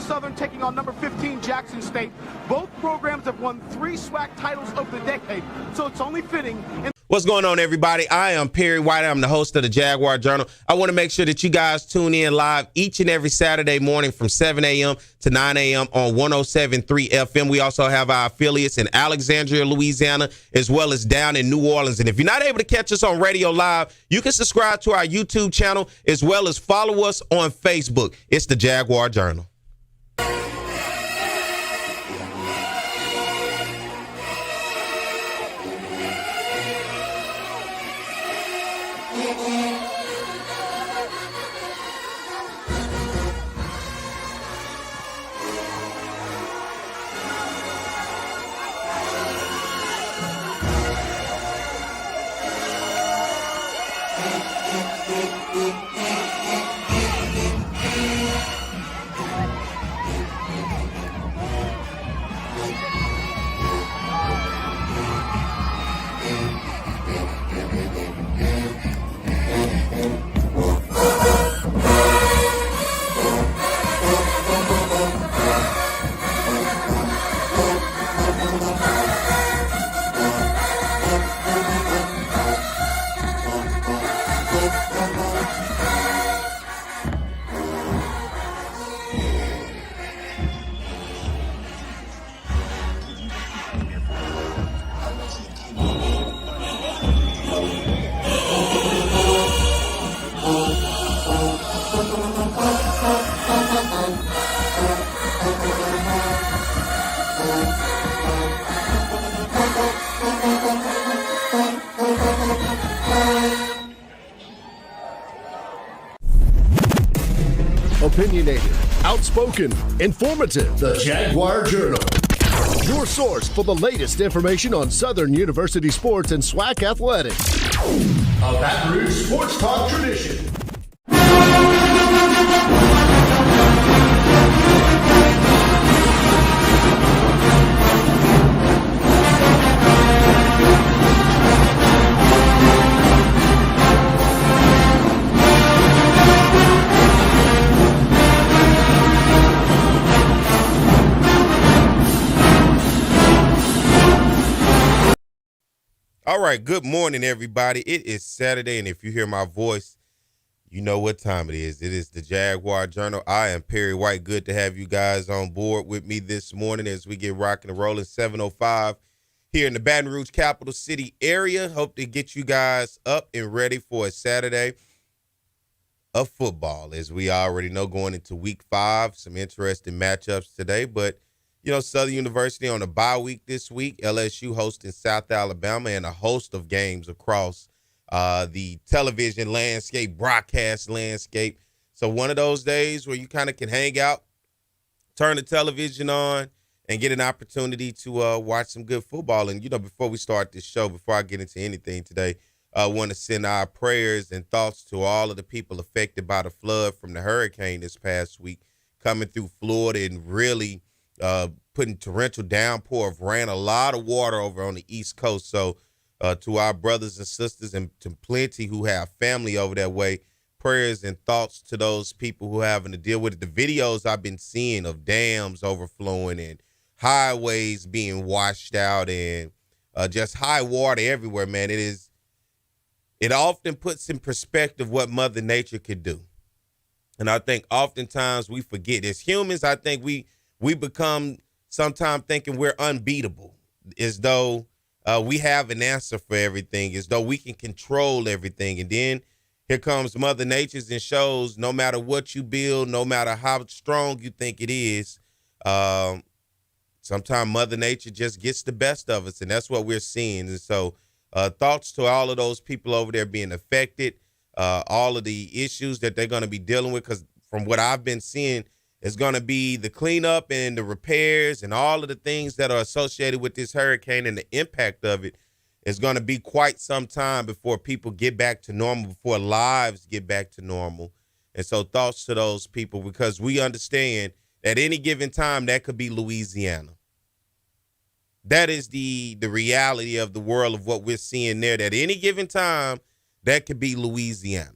Southern taking on number 15 Jackson State. Both programs have won 3 SWAC titles over the decade, so it's only fitting. What's going on, everybody? I am Perry White. I'm the host of the Jaguar Journal. I want to make sure that you guys tune in live each and every Saturday morning from 7 a.m. to 9 a.m. on 107.3 FM. We also have our affiliates in Alexandria, Louisiana, as well as down in New Orleans. And if you're not able to catch us on radio live, you can subscribe to our YouTube channel as well as follow us on Facebook. It's the Jaguar Journal. Opinionated, outspoken, informative. The Jaguar Journal. Your source for the latest information on Southern University sports and SWAC athletics. A Baton Rouge sports talk tradition. All right, good morning, everybody. It is Saturday, and if you hear my voice, you know what time it is. It is the Jaguar Journal. I am Perry White. Good to have you guys on board with me this morning as we get rocking and rolling. 7:05 here in the Baton Rouge capital city area. Hope to get you guys up and ready for a Saturday of football. As we already know, going into week 5, some interesting matchups today, but you know, Southern University on a bye week this week, LSU hosting South Alabama, and a host of games across the television landscape, broadcast landscape. So one of those days where you kind of can hang out, turn the television on, and get an opportunity to watch some good football. And, you know, before we start this show, before I get into anything today, I want to send our prayers and thoughts to all of the people affected by the flood from the hurricane this past week coming through Florida and really putting torrential downpour of rain, a lot of water over on the East Coast. So to our brothers and sisters and to plenty who have family over that way, prayers and thoughts to those people who are having to deal with it. The videos I've been seeing of dams overflowing and highways being washed out and just high water everywhere, man, it often puts in perspective what Mother Nature could do. And I think oftentimes we forget. As humans, I think we become sometimes thinking we're unbeatable, as though we have an answer for everything, as though we can control everything. And then here comes Mother Nature and shows no matter what you build, no matter how strong you think it is, sometimes Mother Nature just gets the best of us, and that's what we're seeing. And so thoughts to all of those people over there being affected, all of the issues that they're going to be dealing with, because from what I've been seeing, it's going to be the cleanup and the repairs and all of the things that are associated with this hurricane, and the impact of it is going to be quite some time before people get back to normal, before lives get back to normal. And so thoughts to those people, because we understand at any given time that could be Louisiana. That is the reality of the world of what we're seeing there, that any given time that could be Louisiana.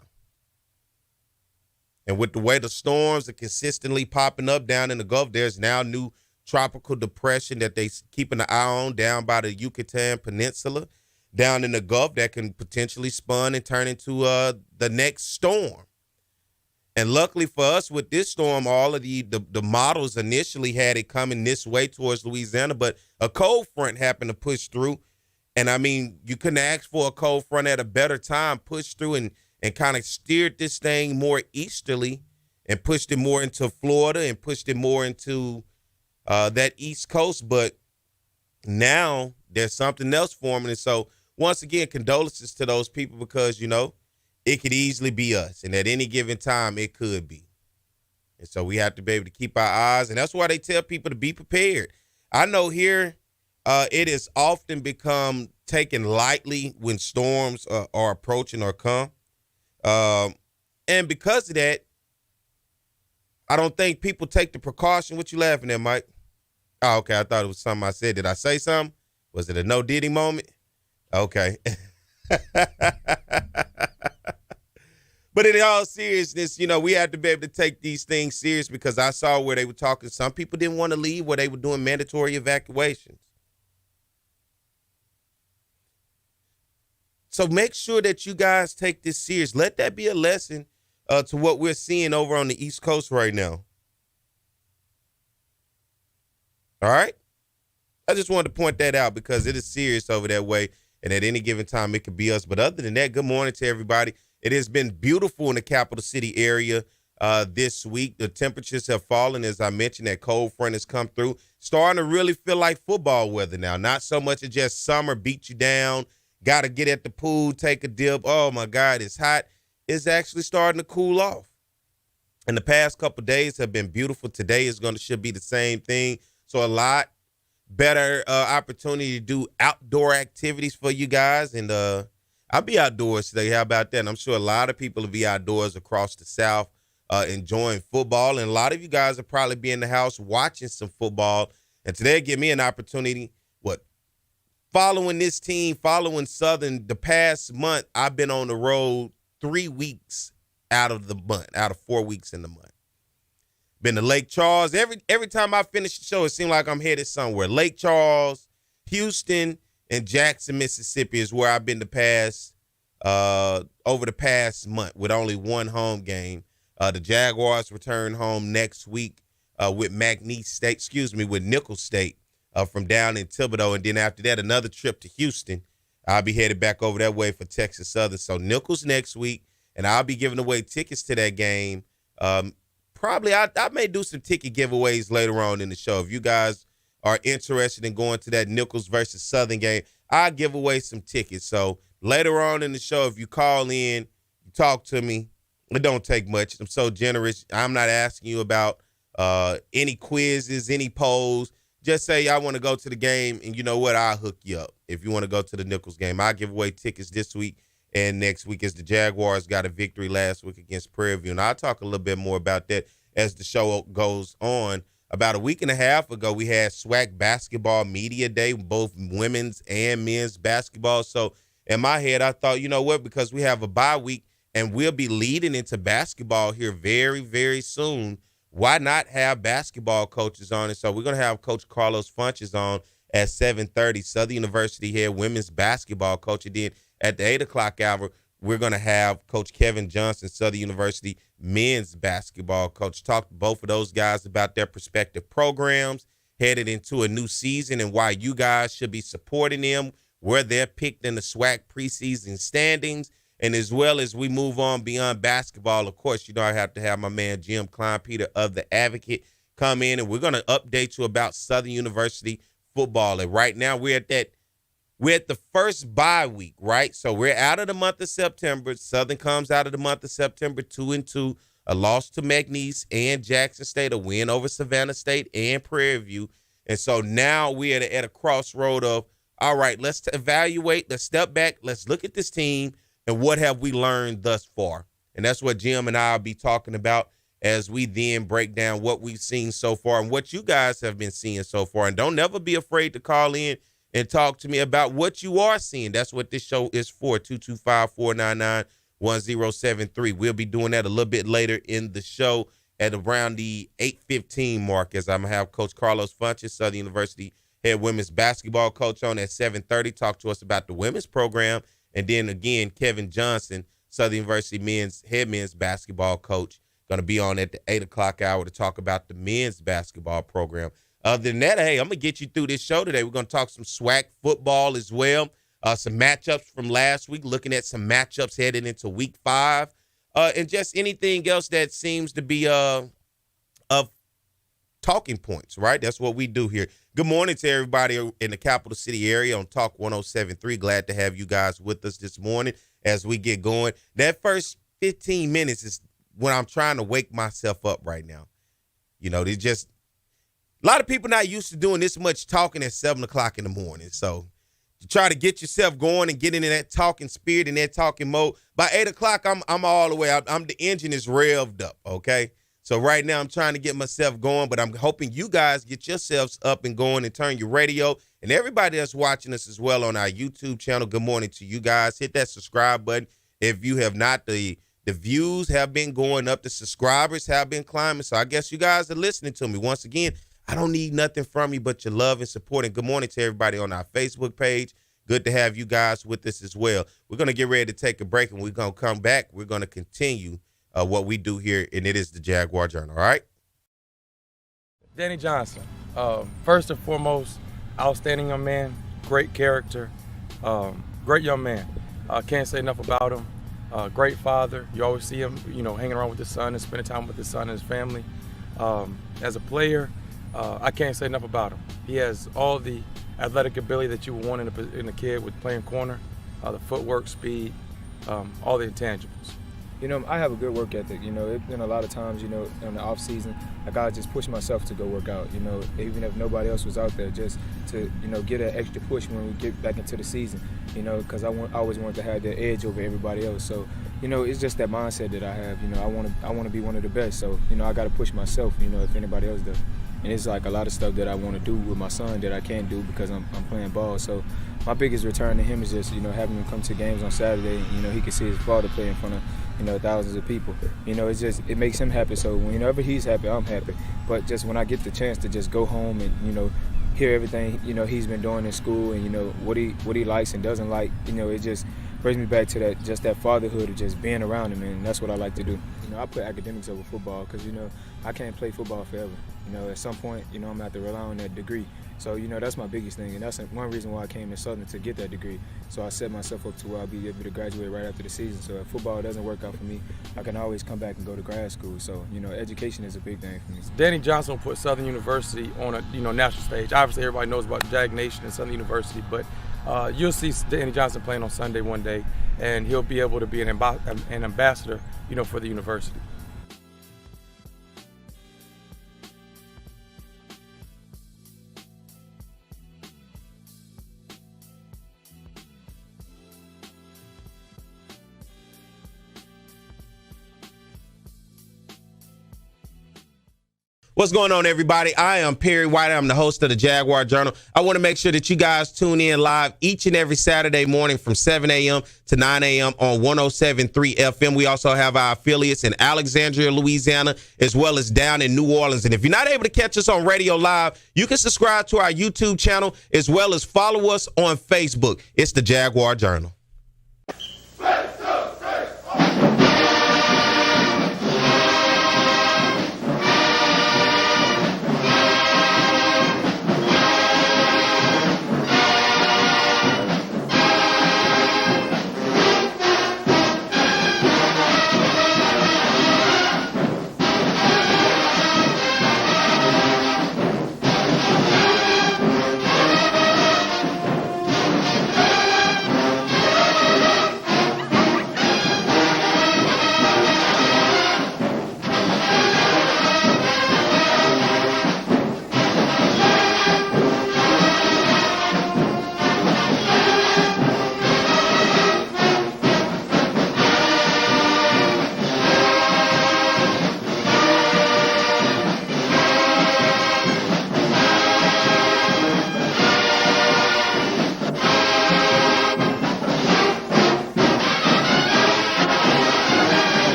And with the way the storms are consistently popping up down in the Gulf, there's now new tropical depression that they keeping an eye on down by the Yucatan Peninsula, down in the Gulf that can potentially spun and turn into the next storm. And luckily for us with this storm, all of the models initially had it coming this way towards Louisiana, but a cold front happened to push through. And, I mean, you couldn't ask for a cold front at a better time, pushed through and kind of steered this thing more easterly and pushed it more into Florida and pushed it more into that East Coast. But now there's something else forming. And so, once again, condolences to those people because, you know, it could easily be us. And at any given time, it could be. And so we have to be able to keep our eyes. And that's why they tell people to be prepared. I know here it has often become taken lightly when storms are approaching or come. And because of that, I don't think people take the precaution. What you laughing at, Mike? Oh, okay. I thought it was something I said. Did I say something? Was it a no Diddy moment? Okay. But in all seriousness, you know, we have to be able to take these things serious because I saw where they were talking. Some people didn't want to leave where they were doing mandatory evacuations. So make sure that you guys take this serious. Let that be a lesson to what we're seeing over on the East Coast right now. All right? I just wanted to point that out because it is serious over that way. And at any given time, it could be us. But other than that, good morning to everybody. It has been beautiful in the capital city area this week. The temperatures have fallen. As I mentioned, that cold front has come through. Starting to really feel like football weather now. Not so much as just summer beat you down. Got to get at the pool, take a dip. Oh, my God, it's hot. It's actually starting to cool off. And the past couple of days have been beautiful. Today should be the same thing. So a lot better opportunity to do outdoor activities for you guys. And I'll be outdoors today. How about that? And I'm sure a lot of people will be outdoors across the South enjoying football. And a lot of you guys will probably be in the house watching some football. And today give me an opportunity, following this team, following Southern. The past month, I've been on the road 3 weeks out of 4 weeks in the month. Been to Lake Charles. Every time I finish the show, it seems like I'm headed somewhere. Lake Charles, Houston, and Jackson, Mississippi is where I've been over the past month with only one home game. The Jaguars return home next week with Nicholls State from down in Thibodeau. And then after that, another trip to Houston. I'll be headed back over that way for Texas Southern. So Nicholls next week, and I'll be giving away tickets to that game. Probably I may do some ticket giveaways later on in the show. If you guys are interested in going to that Nicholls versus Southern game, I'll give away some tickets. So later on in the show, if you call in, you talk to me, it don't take much. I'm so generous. I'm not asking you about any quizzes, any polls. Just say I want to go to the game, and you know what? I'll hook you up. If you want to go to the Nicholls game, I'll give away tickets this week and next week as the Jaguars got a victory last week against Prairie View. And I'll talk a little bit more about that as the show goes on. About a week and a half ago, we had SWAC Basketball Media Day, both women's and men's basketball. So in my head, I thought, you know what, because we have a bye week and we'll be leading into basketball here very, very soon, why not have basketball coaches on it? So we're going to have Coach Carlos Funches on at 7:30, Southern University head women's basketball coach. And then at the 8 o'clock hour, we're going to have Coach Kevin Johnson, Southern University men's basketball coach. Talk to both of those guys about their respective programs headed into a new season and why you guys should be supporting them, where they're picked in the SWAC preseason standings. And as well as we move on beyond basketball, of course, you know, I have to have my man Jim Kleinpeter of The Advocate come in, and we're going to update you about Southern University football. And right now we're at the first bye week, right? So we're out of the month of September. Southern comes out of the month of September 2-2, a loss to McNeese and Jackson State, a win over Savannah State and Prairie View. And so now we're at a crossroad of, all right, let's evaluate, let's step back, let's look at this team, and what have we learned thus far? And that's what Jim and I will be talking about as we then break down what we've seen so far and what you guys have been seeing so far. And don't never be afraid to call in and talk to me about what you are seeing. That's what this show is for, 225-499-1037. 1073. We'll be doing that a little bit later in the show at around the 8:15 mark, as I'm going to have Coach Carlos Funches, Southern University head women's basketball coach, on at 7:30, talk to us about the women's program. And then again, Kevin Johnson, Southern University head men's basketball coach, going to be on at the 8 o'clock hour to talk about the men's basketball program. Other than that, hey, I'm going to get you through this show today. We're going to talk some SWAC football as well, some matchups from last week, looking at some matchups headed into week 5, and just anything else that seems to be of talking points, right? That's what we do here. Good morning to everybody in the capital city area on Talk 107.3. Glad to have you guys with us this morning as we get going. That first 15 minutes is when I'm trying to wake myself up right now. You know, there's just a lot of people not used to doing this much talking at 7 o'clock in the morning. So to try to get yourself going and get into that talking spirit and that talking mode, by 8 o'clock, I'm all the way out. The engine is revved up, okay? So right now I'm trying to get myself going, but I'm hoping you guys get yourselves up and going and turn your radio. And everybody that's watching us as well on our YouTube channel, good morning to you guys. Hit that subscribe button. If you have not, the views have been going up. The subscribers have been climbing. So I guess you guys are listening to me. Once again, I don't need nothing from you but your love and support. And good morning to everybody on our Facebook page. Good to have you guys with us as well. We're going to get ready to take a break, and we're going to come back. We're going to continue what we do here, and it is the Jaguar Journal, all right? Danny Johnson, first and foremost, outstanding young man, great character, great young man. Can't say enough about him. Great father. You always see him, hanging around with his son and spending time with his son and his family. As a player, I can't say enough about him. He has all the athletic ability that you would want in a kid with playing corner, the footwork, speed, all the intangibles. I have a good work ethic. It's been a lot of times, in the off season, I gotta just push myself to go work out. Even if nobody else was out there, just to get an extra push when we get back into the season. Because I always wanted to have that edge over everybody else. So, it's just that mindset that I have. I want to be one of the best. So, I gotta push myself. If anybody else does. And it's like a lot of stuff that I want to do with my son that I can't do because I'm playing ball. So my biggest return to him is just, having him come to games on Saturday. He can see his father play in front of, thousands of people. It makes him happy. So whenever he's happy, I'm happy. But just when I get the chance to just go home and, hear everything, he's been doing in school and, what he likes and doesn't like, it just brings me back to that fatherhood of just being around him, and that's what I like to do. I put academics over football because, I can't play football forever. At some point, I'm going to have to rely on that degree. So, that's my biggest thing, and that's one reason why I came to Southern, to get that degree. So I set myself up to where I'll be able to graduate right after the season. So if football doesn't work out for me, I can always come back and go to grad school. So, education is a big thing for me. Danny Johnson put Southern University on a, national stage. Obviously, everybody knows about Jag Nation and Southern University, but you'll see Danny Johnson playing on Sunday one day, and he'll be able to be an ambassador, for the university. What's going on, everybody? I am Perry White. I'm the host of the Jaguar Journal. I want to make sure that you guys tune in live each and every Saturday morning from 7 a.m. to 9 a.m. on 107.3 FM. We also have our affiliates in Alexandria, Louisiana, as well as down in New Orleans. And if you're not able to catch us on radio live, you can subscribe to our YouTube channel as well as follow us on Facebook. It's the Jaguar Journal.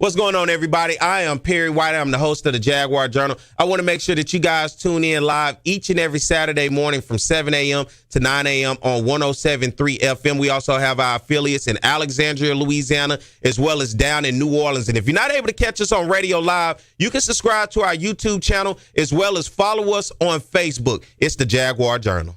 What's going on, everybody? I am Perry White. I'm the host of the Jaguar Journal. I want to make sure that you guys tune in live each and every Saturday morning from 7 a.m. to 9 a.m. on 107.3 FM. We also have our affiliates in Alexandria, Louisiana, as well as down in New Orleans. And if you're not able to catch us on radio live, you can subscribe to our YouTube channel as well as follow us on Facebook. It's the Jaguar Journal.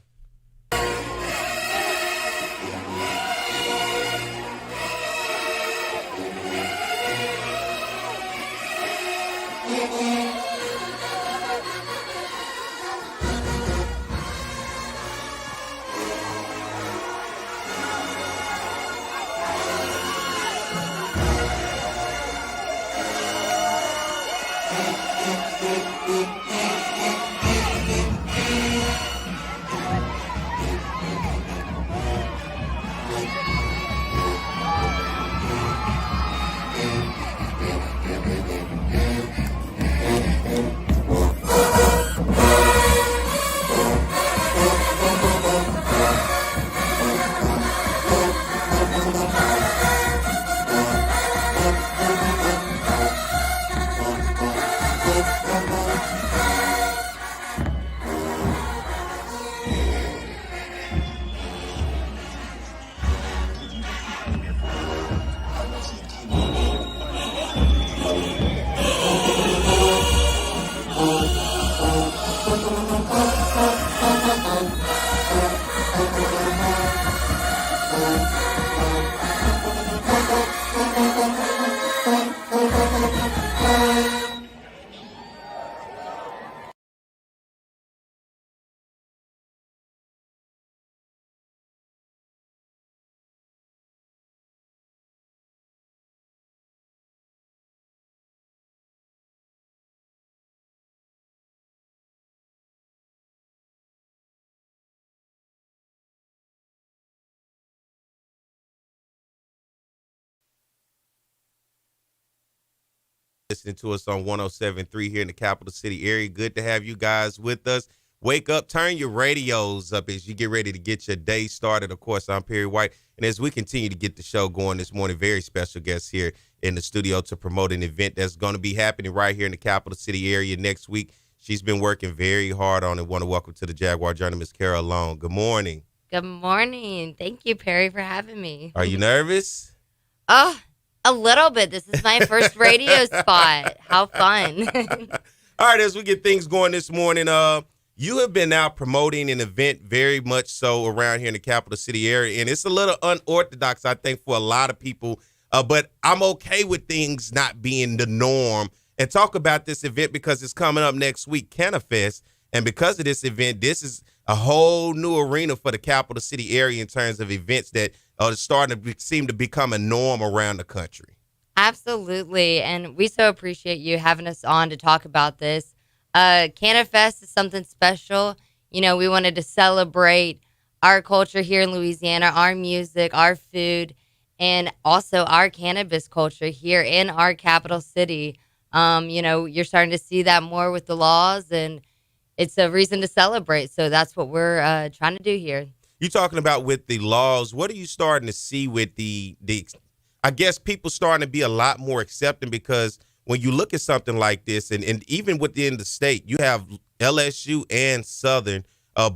Listening to us on 107.3 here in the capital city area. Good to have you guys with us. Wake up, turn your radios up as you get ready to get your day started. Of course, I'm Perry White. And as we continue to get the show going this morning, very special guest here in the studio to promote an event that's going to be happening right here in the capital city area next week. She's been working very hard on it. Want to welcome to the Jaguar Journal, Ms. Carol Long. Good morning. Good morning. Thank you, Perry, for having me. Are you nervous? Oh, a little bit. This is my first radio spot. How fun. All right, as we get things going this morning, you have been out promoting an event very much so around here in the capital city area, and it's a little unorthodox, I think, for a lot of people, but I'm okay with things not being the norm. And talk about this event because it's coming up next week, Cannafest, and because of this event, this is a whole new arena for the capital city area in terms of events that are starting to seem to become a norm around the country. Absolutely, and we so appreciate you having us on to talk about this. Cannafest is something special. You know, we wanted to celebrate our culture here in Louisiana, our music, our food, and also our cannabis culture here in our capital city. You know, you're starting to see that more with the laws, and it's a reason to celebrate. So that's what we're trying to do here. You're talking about with the laws. What are you starting to see with the I guess people starting to be a lot more accepting because when you look at something like this, and even within the state, you have LSU and Southern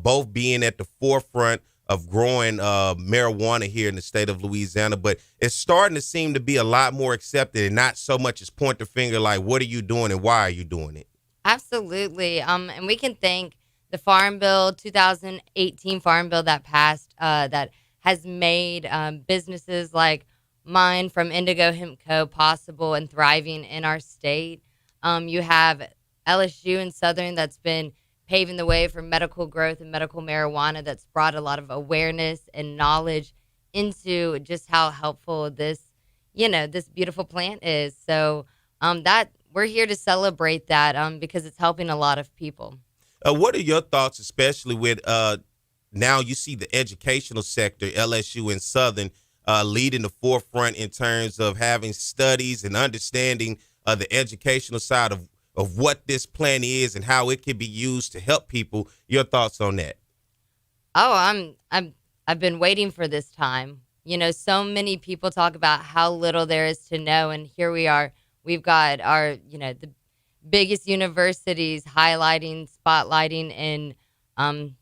both being at the forefront of growing marijuana here in the state of Louisiana. But it's starting to seem to be a lot more accepted and not so much as point the finger like, what are you doing and why are you doing it? Absolutely. And we can thank the Farm Bill, 2018 Farm Bill that passed that has made businesses like mine from Indigo Hemp Co. possible and thriving in our state. You have LSU and Southern that's been paving the way for medical growth and medical marijuana that's brought a lot of awareness and knowledge into just how helpful this, you know, this beautiful plant is. So that we're here to celebrate that because it's helping a lot of people. What are your thoughts, especially with now you see the educational sector, LSU and Southern, leading the forefront in terms of having studies and understanding the educational side of what this plant is and how it can be used to help people. Your thoughts on that? Oh, I've been waiting for this time. You know, so many people talk about how little there is to know, and here we are We've got our, the biggest universities highlighting, spotlighting, and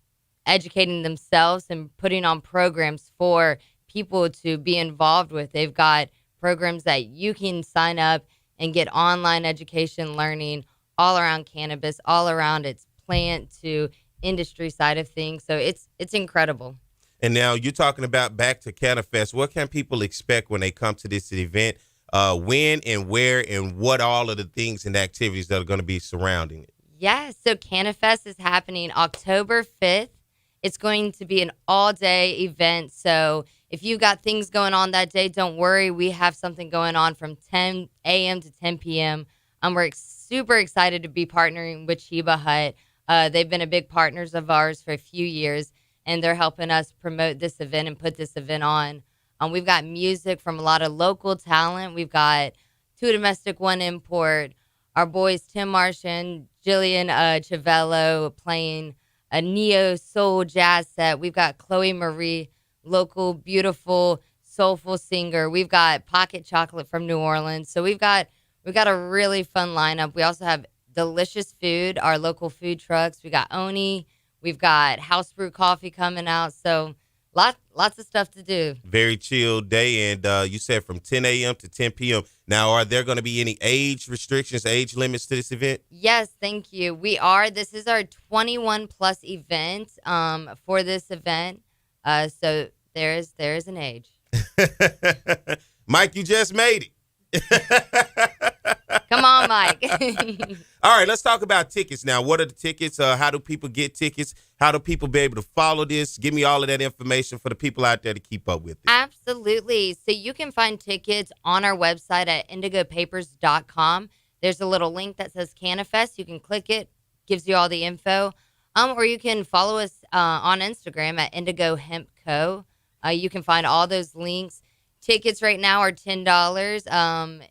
educating themselves and putting on programs for people to be involved with. They've got programs that you can sign up and get online education learning all around cannabis, all around its plant to industry side of things. So it's incredible. And now you're talking about back to Cannafest. What can people expect when they come to this event? When and where and what all of the things and activities that are going to be surrounding it? Yes, so Cannafest is happening October 5th. It's going to be an all-day event. So if you've got things going on that day, don't worry. We have something going on from 10 a.m. to 10 p.m. We're super excited to be partnering with Chiba Hut. They've been a big partners of ours for a few years, and they're helping us promote this event and put this event on. We've got music from a lot of local talent. We've got two domestic, one import. Our boys Tim Marsh and Jillian Chavello playing a neo soul jazz set. We've got Chloe Marie, local, beautiful, soulful singer. We've got Pocket Chocolate from New Orleans. So we've got a really fun lineup. We also have delicious food, our local food trucks. We got Oni. We've got house brew coffee coming out. So lots of stuff to do. Very chill day, and you said from 10 a.m. to 10 p.m. Now, are there going to be any age restrictions, age limits to this event? Yes, thank you. We are. This is our 21-plus event for this event. So there's an age. Mike, you just made it. Come on, Mike. All right, let's talk about tickets now. What are the tickets? How do people get tickets? How do people be able to follow this? Give me all of that information for the people out there to keep up with it. Absolutely. So you can find tickets on our website at indigopapers.com. There's a little link that says Cannafest. You can click it, gives you all the info. Or you can follow us on Instagram at Indigo Hemp Co. You can find all those links. Tickets right now are $10,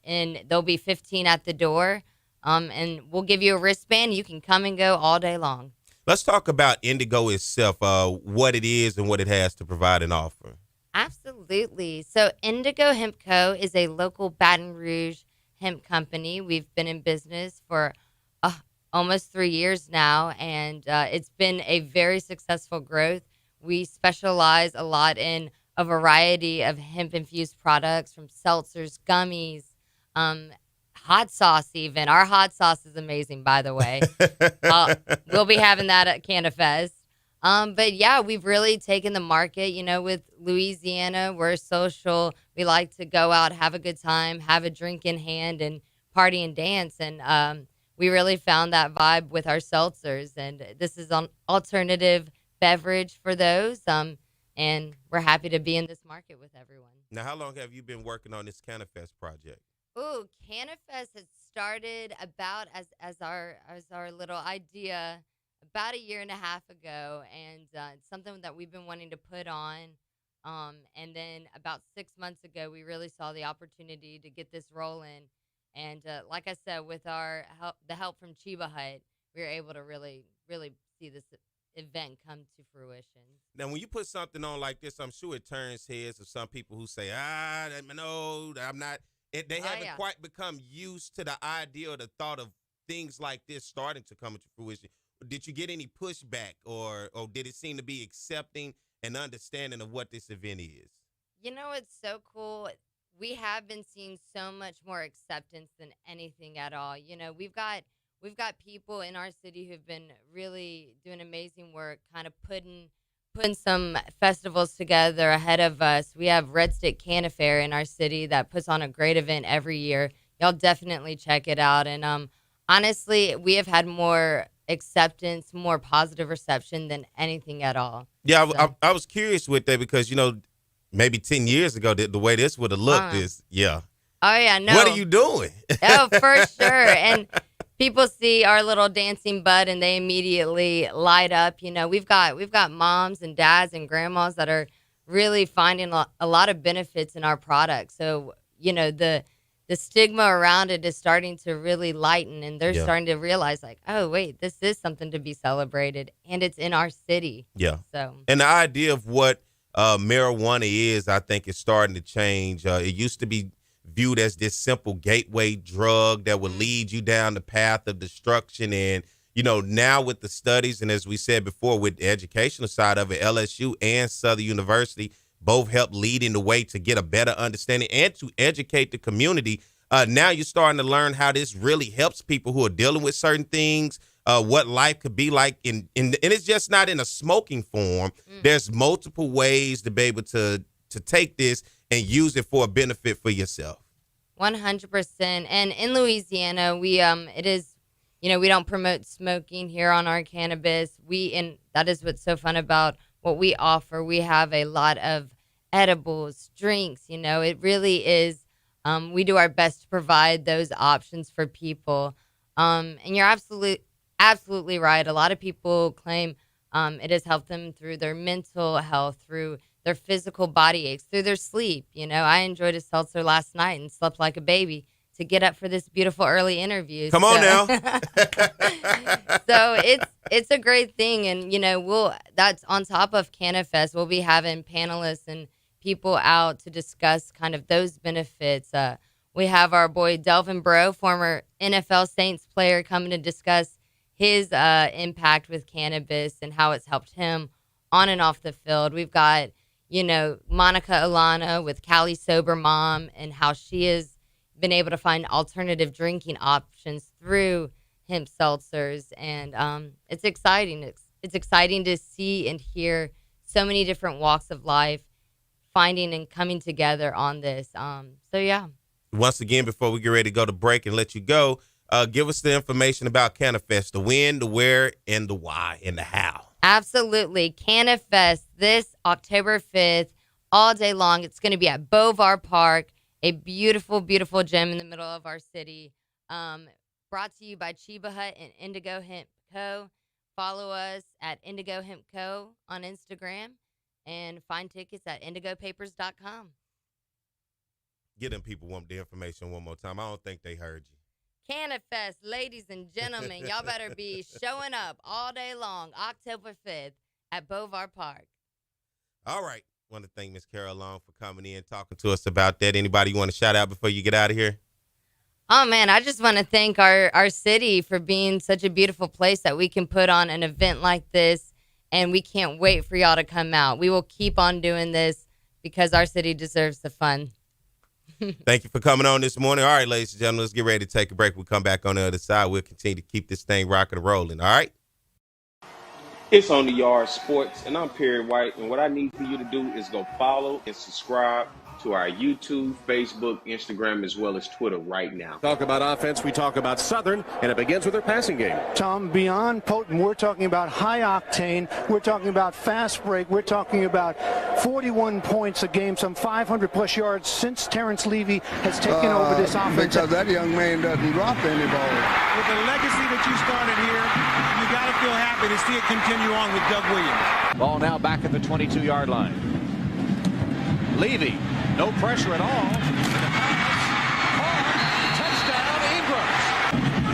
and there'll be $15 at the door. And we'll give you a wristband. You can come and go all day long. Let's talk about Indigo itself, what it is and what it has to provide and offer. Absolutely. So Indigo Hemp Co. is a local Baton Rouge hemp company. We've been in business for almost 3 years now, and it's been a very successful growth. We specialize a lot in a variety of hemp-infused products, from seltzers, gummies, hot sauce even. Our hot sauce is amazing, by the way. We'll be having that at Cannafest. But, yeah, we've really taken the market. With Louisiana, we're social. We like to go out, have a good time, have a drink in hand, and party and dance. And we really found that vibe with our seltzers. And this is an alternative beverage for those. And we're happy to be in this market with everyone. Now, how long have you been working on this Cannafest project? Ooh, Cannafest has started about as our little idea about a year and a half ago, and it's something that we've been wanting to put on. And then about 6 months ago, we really saw the opportunity to get this rolling. And like I said, with the help from Chiba Hut, we were able to really, really see this event come to fruition. Now, when you put something on like this, I'm sure it turns heads of some people who say, no, I'm not. They haven't quite become used to the idea or the thought of things like this starting to come into fruition. Did you get any pushback, or did it seem to be accepting and understanding of what this event is? It's so cool. We have been seeing so much more acceptance than anything at all. We've got people in our city who've been really doing amazing work, kind of putting some festivals together ahead of us. We have Red Stick Canna Fair in our city that puts on a great event every year. Y'all definitely check it out. And honestly, we have had more acceptance, more positive reception than anything at all. Yeah, so. I was curious with that because, maybe 10 years ago, the way this would have looked is, yeah. Oh, yeah, no. What are you doing? Oh, for sure. And people see our little dancing butt and they immediately light up. We've got moms and dads and grandmas that are really finding a lot of benefits in our product. So, the stigma around it is starting to really lighten, and they're starting to realize, like, oh, wait, this is something to be celebrated, and it's in our city. Yeah. So, and the idea of what marijuana is, I think, is starting to change. It used to be viewed as this simple gateway drug that would lead you down the path of destruction. And, you know, now with the studies, and as we said before, with the educational side of it, LSU and Southern University both help leading the way to get a better understanding and to educate the community. Now you're starting to learn how this really helps people who are dealing with certain things, what life could be like. And it's just not in a smoking form. There's multiple ways to be able to take this and use it for a benefit for yourself. 100%. And in Louisiana, we it is, you know, we don't promote smoking here on our cannabis. And that is what's so fun about what we offer. We have a lot of edibles, drinks, you know, it really is. We do our best to provide those options for people. And you're absolutely right. A lot of people claim it has helped them through their mental health, through their physical body aches, through their sleep. You know, I enjoyed a seltzer last night and slept like a baby to get up for this beautiful early interview. Come on now. So it's a great thing. And, you know, that's on top of Cannafest. We'll be having panelists and people out to discuss kind of those benefits. We have our boy Delvin Breaux, former NFL Saints player, coming to discuss his impact with cannabis and how it's helped him on and off the field. We've got, you know, Monica Alana with Cali Sober Mom and how she has been able to find alternative drinking options through hemp seltzers. And it's exciting. It's exciting to see and hear so many different walks of life finding and coming together on this. So, yeah. Once again, before we get ready to go to break and let you go, give us the information about Cannafest, the when, the where, and the why, and the how. Absolutely. Cannafest this October 5th, all day long. It's going to be at Bovar Park, a beautiful, beautiful gym in the middle of our city. Brought to you by Chiba Hut and Indigo Hemp Co. Follow us at Indigo Hemp Co. on Instagram and find tickets at indigopapers.com. Get them people the information one more time. I don't think they heard you. Cannafest, ladies and gentlemen, y'all better be showing up all day long, October 5th at Bovar Park. All right. Want to thank Miss Carol Long for coming in, talking to us about that. Anybody you want to shout out before you get out of here? Oh, man, I just want to thank our city for being such a beautiful place that we can put on an event like this, and we can't wait for y'all to come out. We will keep on doing this because our city deserves the fun. Thank you for coming on this morning. All right, ladies and gentlemen, let's get ready to take a break. We'll come back on the other side. We'll continue to keep this thing rocking and rolling, all right? It's On the Yard Sports, and I'm Perry White, and what I need for you to do is go follow and subscribe to our YouTube, Facebook, Instagram, as well as Twitter right now. Talk about offense, we talk about Southern, and it begins with their passing game. Tom, beyond potent, we're talking about high octane, we're talking about fast break, we're talking about 41 points a game, some 500 plus yards since Terrence Levy has taken over this offense. Because that young man doesn't drop any ball. With the legacy that you started here, you got to feel happy to see it continue on with Doug Williams. Ball now back at the 22-yard line. Levy, no pressure at all. Touchdown, Ingram.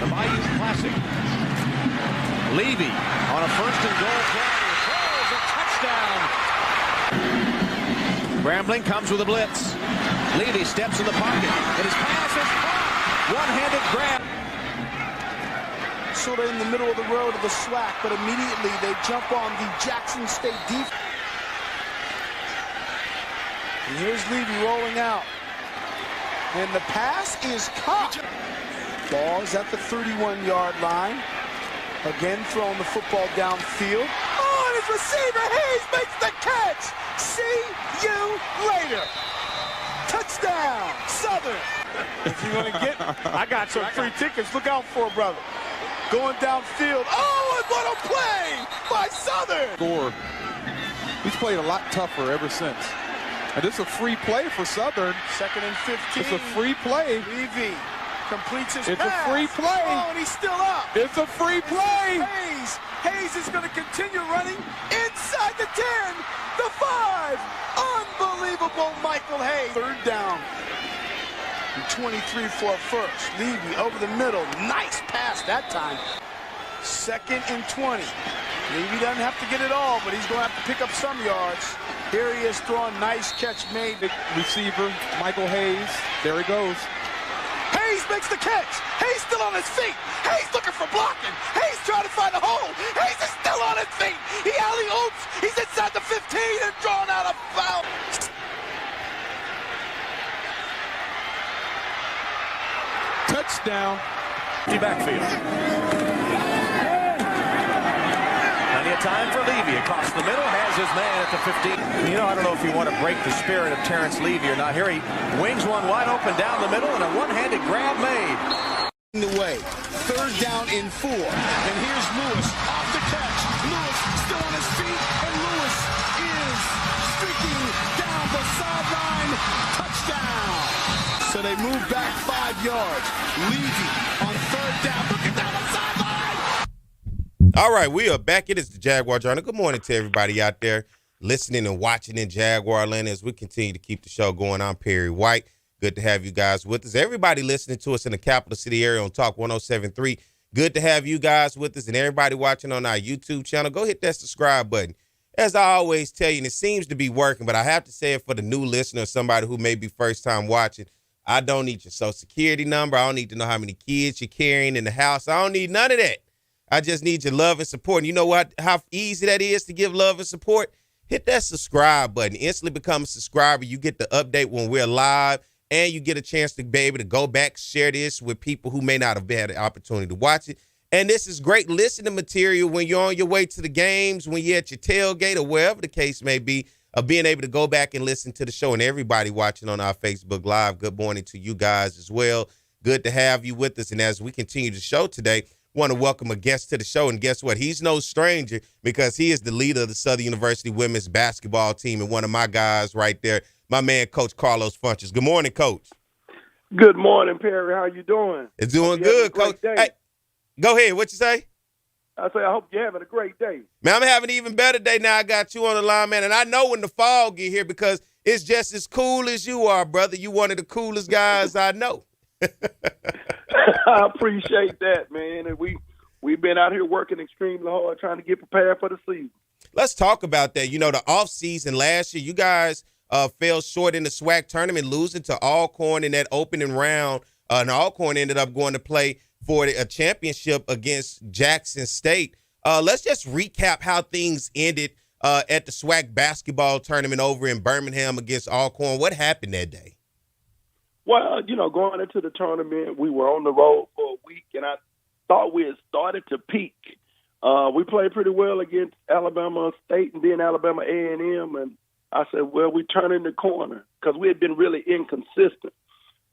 The Bayou Classic. Levy on a first and goal play. Throws a touchdown. Grambling comes with a blitz. Levy steps in the pocket. And his pass is caught. One-handed grab. Sort of in the middle of the road of the SWAC, but immediately they jump on the Jackson State defense. And here's Levy rolling out. And the pass is caught. Ball is at the 31-yard line. Again throwing the football downfield. Oh, and his receiver Hayes makes the catch. See you later. Touchdown, Southern. If you're going to get, I got some free tickets. Look out for it, brother. Going downfield. Oh, and what a play by Southern. Score. He's played a lot tougher ever since. And this is a free play for Southern. 2nd and 15. It's a free play. Levy completes his It's pass. a free play. Oh, and he's still up. It's a free play. Hayes is going to continue running inside the 10, the 5. Unbelievable, Michael Hayes. 3rd down. And 23 for a first. Levy over the middle. Nice pass that time. 2nd and 20. Levy doesn't have to get it all, but he's going to have to pick up some yards. Here he is throwing, nice catch made. Receiver, Michael Hayes. There he goes. Hayes makes the catch. Hayes still on his feet. Hayes looking for blocking. Hayes trying to find a hole. Hayes is still on his feet. He alley-oops. He's inside the 15 and drawn out a foul. Touchdown. The backfield. Plenty of time for Levy across the middle. Has his man at the 15. You know, I don't know if you want to break the spirit of Terrence Levy or not. Here he wings one wide open down the middle and a one-handed grab made. The way. Third down in 4. And here's Lewis off the catch. Lewis still on his feet. And Lewis is streaking down the sideline. Touchdown. So they move back 5 yards. Levy on third down. Looking down the sideline. All right, we are back. It is the Jaguar Journal. Good morning to everybody out there listening and watching in Jaguar land as we continue to keep the show going. I'm Perry White. Good to have you guys with us. Everybody listening to us in the capital city area on Talk 107.3. Good to have you guys with us, and everybody watching on our YouTube channel. Go hit that subscribe button. As I always tell you, and it seems to be working, but I have to say it for the new listener, somebody who may be first time watching. I don't need your social security number. I don't need to know how many kids you're carrying in the house. I don't need none of that. I just need your love and support. And you know what? How easy that is to give love and support? Hit that subscribe button. Instantly become a subscriber. You get the update when we're live, and you get a chance to be able to go back, share this with people who may not have had the opportunity to watch it. And this is great listening material when you're on your way to the games, when you're at your tailgate or wherever the case may be, of being able to go back and listen to the show. And everybody watching on our Facebook Live, good morning to you guys as well. Good to have you with us. And as we continue the show today, want to welcome a guest to the show. And guess what? He's no stranger because he is the leader of the Southern University women's basketball team and one of my guys right there, my man, Coach Carlos Funches. Good morning, Coach. Good morning, Perry. How you doing? It's doing good, Coach. Hey, go ahead. What you say? I hope you're having a great day. Man, I'm having an even better day now. I got you on the line, man. And I know when the fall get here because it's just as cool as you are, brother. You one of the coolest guys I know. I appreciate that, man. And we've been out here working extremely hard trying to get prepared for the season. Let's talk about that. You know, the offseason last year, you guys fell short in the SWAC tournament, losing to Alcorn in that opening round. And Alcorn ended up going to play for a championship against Jackson State. Let's just recap how things ended at the SWAC basketball tournament over in Birmingham against Alcorn. What happened that day? Well, going into the tournament, we were on the road for a week, and I thought we had started to peak. We played pretty well against Alabama State and then Alabama A&M, and I said, well, we turning the corner because we had been really inconsistent.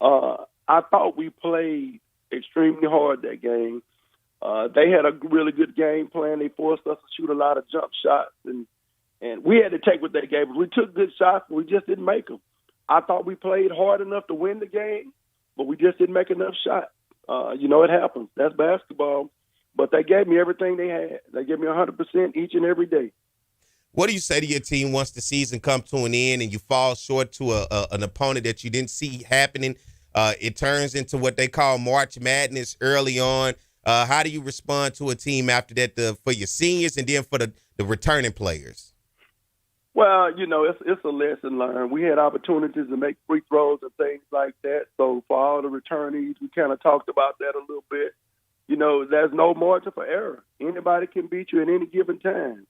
I thought we played extremely hard that game. They had a really good game plan. They forced us to shoot a lot of jump shots, and we had to take what they gave us. We took good shots, but we just didn't make them. I thought we played hard enough to win the game, but we just didn't make enough shots. It happens. That's basketball. But they gave me everything they had. They gave me 100% each and every day. What do you say to your team once the season comes to an end and you fall short to an opponent that you didn't see happening? It turns into what they call March Madness early on. How do you respond to a team after that for your seniors and then for the returning players? Well, it's a lesson learned. We had opportunities to make free throws and things like that. So for all the returnees, we kind of talked about that a little bit. There's no margin for error. Anybody can beat you at any given time.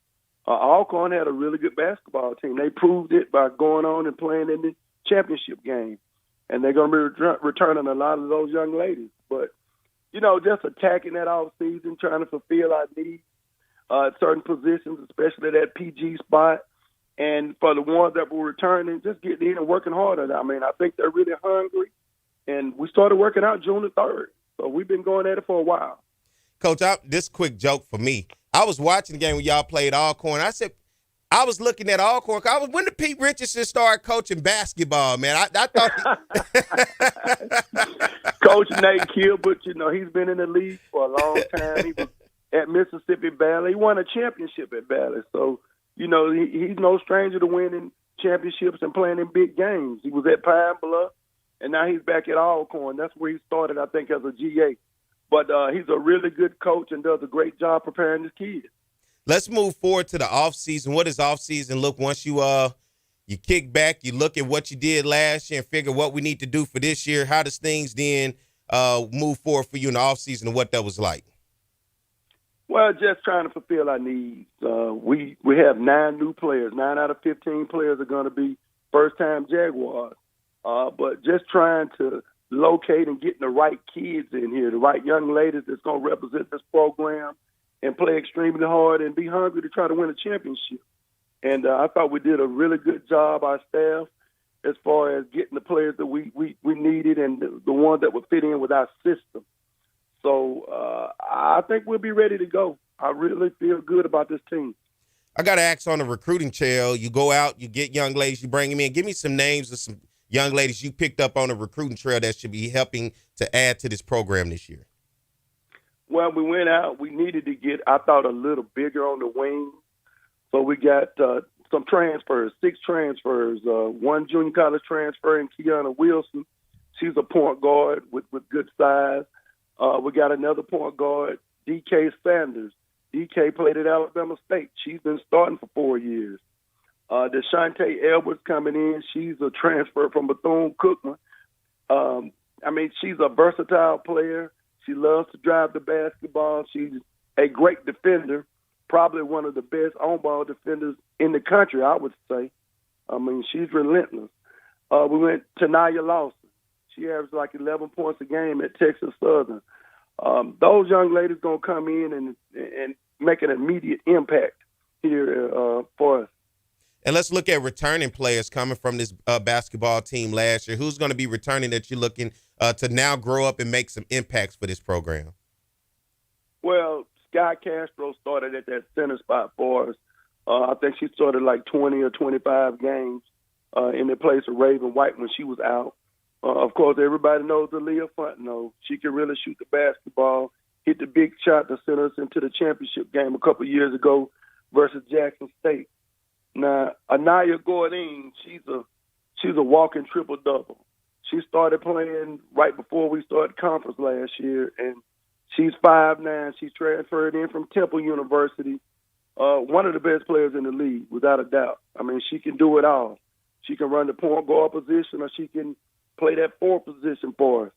Alcorn had a really good basketball team. They proved it by going on and playing in the championship game. And they're going to be returning a lot of those young ladies. But, just attacking that off season, trying to fulfill our needs at certain positions, especially that PG spot. And for the ones that were returning, just getting in and working harder. I mean, I think they're really hungry. And we started working out June the 3rd. So we've been going at it for a while. Coach, this quick joke for me. I was watching the game when y'all played Alcorn. I said, I was looking at Alcorn. When did Pete Richardson start coaching basketball, man? I thought Coach Nate Gilbert, he's been in the league for a long time. He was at Mississippi Valley. He won a championship at Valley. So, he's no stranger to winning championships and playing in big games. He was at Pine Bluff, and now he's back at Alcorn. That's where he started, I think, as a GA. But he's a really good coach and does a great job preparing his kids. Let's move forward to the offseason. What does offseason look once you you kick back, you look at what you did last year and figure what we need to do for this year. How does things then move forward for you in the offseason and what that was like? Well, just trying to fulfill our needs. We have 9 new players. 9 out of 15 players are going to be first-time Jaguars. But just trying to locate and get the right kids in here, the right young ladies that's going to represent this program and play extremely hard and be hungry to try to win a championship. And I thought we did a really good job, our staff, as far as getting the players that we needed and the ones that would fit in with our system. So I think we'll be ready to go. I really feel good about this team. I got to ask on the recruiting trail. You go out, you get young ladies, you bring them in. Give me some names of some young ladies you picked up on the recruiting trail that should be helping to add to this program this year. Well, we went out. We needed to get, I thought, a little bigger on the wing. So we got some transfers, 6 transfers, 1 junior college transfer in Kiana Wilson. She's a point guard with good size. We got another point guard, D.K. Sanders. D.K. played at Alabama State. She's been starting for 4 years. Deshante Edwards coming in. She's a transfer from Bethune-Cookman. She's a versatile player. She loves to drive the basketball. She's a great defender, probably one of the best on-ball defenders in the country, I would say. She's relentless. We went to Naya Lawson. She averaged like 11 points a game at Texas Southern. Those young ladies going to come in and make an immediate impact here for us. And let's look at returning players coming from this basketball team last year. Who's going to be returning that you're looking to now grow up and make some impacts for this program? Well, Sky Castro started at that center spot for us. I think she started like 20 or 25 games in the place of Raven White when she was out. Of course, everybody knows Aaliyah Fontenot. She can really shoot the basketball, hit the big shot to send us into the championship game a couple years ago versus Jackson State. Now, Anaya Gordine, she's a walking triple-double. She started playing right before we started conference last year, and she's 5'9". She's transferred in from Temple University, one of the best players in the league, without a doubt. She can do it all. She can run the point guard position, or she can play that 4 position for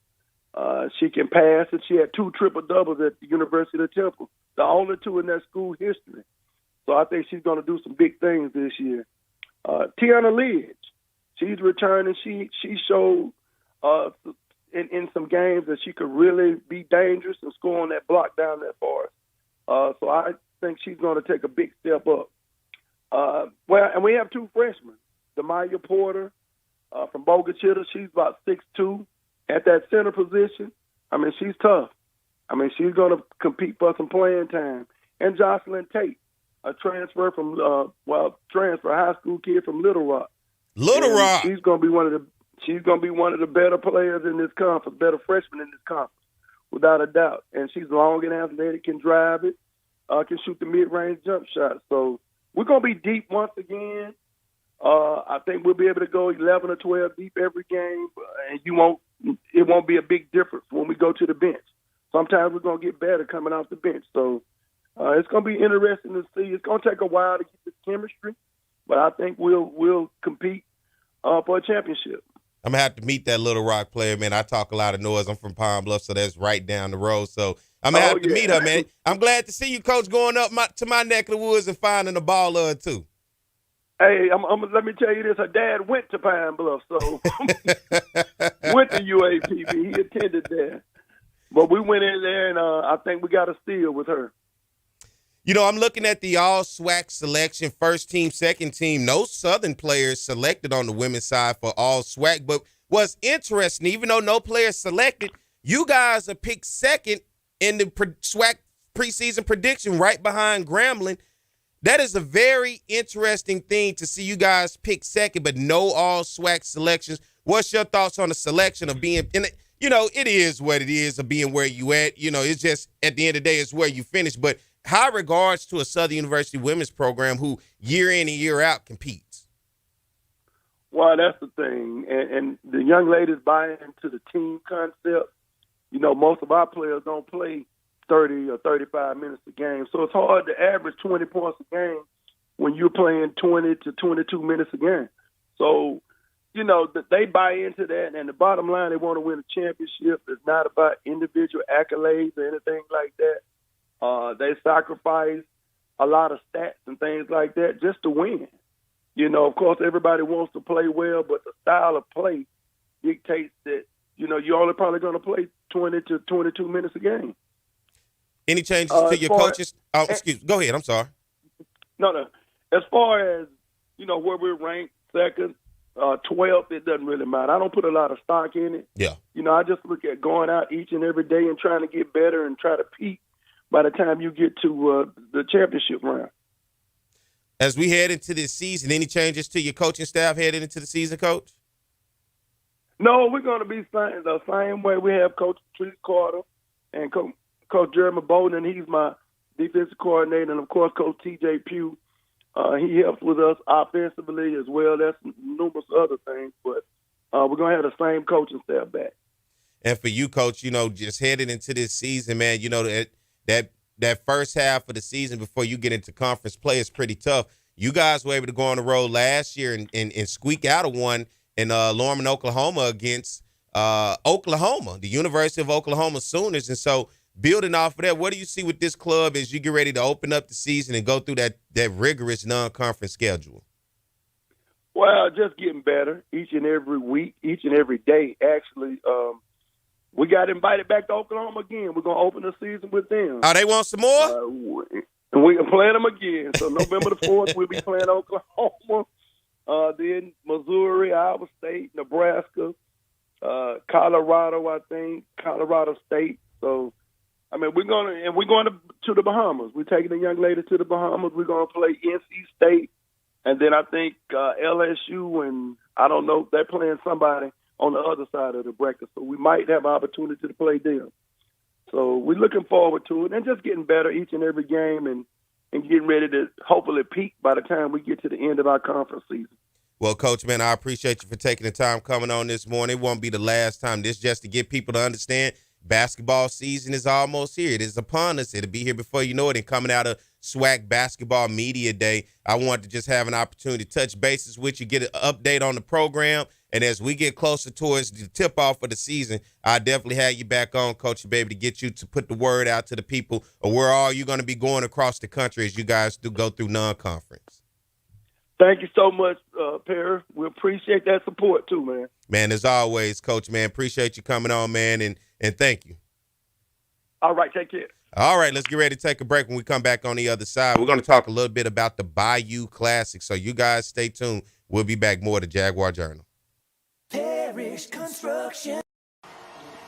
us. She can pass, and she had 2 triple-doubles at the University of Temple, the only 2 in that school history. So I think she's going to do some big things this year. Tiana Lidge, she's returning. She showed in some games that she could really be dangerous and score on that block down there for us. So I think she's going to take a big step up. And we have 2 freshmen. Demaya Porter from Boca Chica, she's about 6'2", at that center position. She's tough. She's going to compete for some playing time. And Jocelyn Tate, a transfer from high school kid from Little Rock. Little Rock. She's going to be one of the better players in this conference, better freshmen in this conference, without a doubt. And she's long and athletic, can drive it, can shoot the mid-range jump shot. So we're going to be deep once again. I think we'll be able to go 11 or 12 deep every game, and it won't be a big difference when we go to the bench. Sometimes we're going to get better coming off the bench. So it's going to be interesting to see. It's going to take a while to get the chemistry, but I think we'll compete for a championship. I'm going to have to meet that Little Rock player, man. I talk a lot of noise. I'm from Pine Bluff, so that's right down the road. So I'm going to have to meet her, man. I'm glad to see you, Coach, going up to my neck of the woods and finding a baller too. Hey, let me tell you this. Her dad went to Pine Bluff, so went to UAPB. He attended there. But we went in there, and I think we got a steal with her. I'm looking at the all-SWAC selection, first team, second team. No Southern players selected on the women's side for all-SWAC. But what's interesting, even though no players selected, you guys are picked second in the SWAC preseason prediction right behind Grambling. That is a very interesting thing to see you guys pick second, but no all-SWAC selections. What's your thoughts on the selection of being in it? It is what it is of being where you at. It's just at the end of the day, it's where you finish. But high regards to a Southern University women's program who year in and year out competes. Well, that's the thing. And the young ladies buy into the team concept. Most of our players don't play 30 or 35 minutes a game. So it's hard to average 20 points a game when you're playing 20 to 22 minutes a game. So, they buy into that, and the bottom line, they want to win a championship. It's not about individual accolades or anything like that. They sacrifice a lot of stats and things like that just to win. Of course, everybody wants to play well, but the style of play dictates that, you're only probably going to play 20 to 22 minutes a game. Any changes to your coaches? Go ahead. I'm sorry. No. As far as, where we're ranked, second, 12th, it doesn't really matter. I don't put a lot of stock in it. Yeah. I just look at going out each and every day and trying to get better and try to peak by the time you get to the championship round. As we head into this season, any changes to your coaching staff headed into the season, Coach? No, we're going to be the same way. We have Coach Patrice Carter and Coach Jeremy Bowden, and he's my defensive coordinator, and, of course, Coach T.J. Pugh. He helps with us offensively as well. That's numerous other things, but we're going to have the same coaching staff back. And for you, Coach, just headed into this season, man, that first half of the season before you get into conference play is pretty tough. You guys were able to go on the road last year and squeak out a one in Lorman, Oklahoma against Oklahoma, the University of Oklahoma Sooners. And so building off of that, what do you see with this club as you get ready to open up the season and go through that rigorous non-conference schedule? Well, just getting better each and every week, each and every day, actually. We got invited back to Oklahoma again. We're going to open the season with them. Oh, they want some more? And we're going to play them again. So November the 4th, we'll be playing Oklahoma. Then Missouri, Iowa State, Nebraska, Colorado, I think, Colorado State. So, we're going to the Bahamas. We're taking a young lady to the Bahamas. We're going to play NC State. And then I think LSU, and I don't know, they're playing somebody on the other side of the bracket, so we might have an opportunity to play them. So we're looking forward to it and just getting better each and every game and getting ready to hopefully peak by the time we get to the end of our conference season. Well, Coach, man, I appreciate you for taking the time coming on this morning. It won't be the last time. This just to get people to understand basketball season is almost here. It is upon us. It'll be here before you know it. And coming out of SWAC Basketball Media Day, I wanted to just have an opportunity to touch bases with you, get an update on the program. And as we get closer towards the tip-off of the season, I definitely have you back on, Coach, to be able to get you to put the word out to the people of where all you're going to be going across the country as you guys do go through non-conference. Thank you so much, Perry. We appreciate that support too, man. Man, as always, Coach, man, appreciate you coming on, man, and thank you. All right, take care. All right, let's get ready to take a break. When we come back on the other side, we're going to talk a little bit about the Bayou Classic. So you guys stay tuned. We'll be back more to Jaguar Journal. Parish Construction.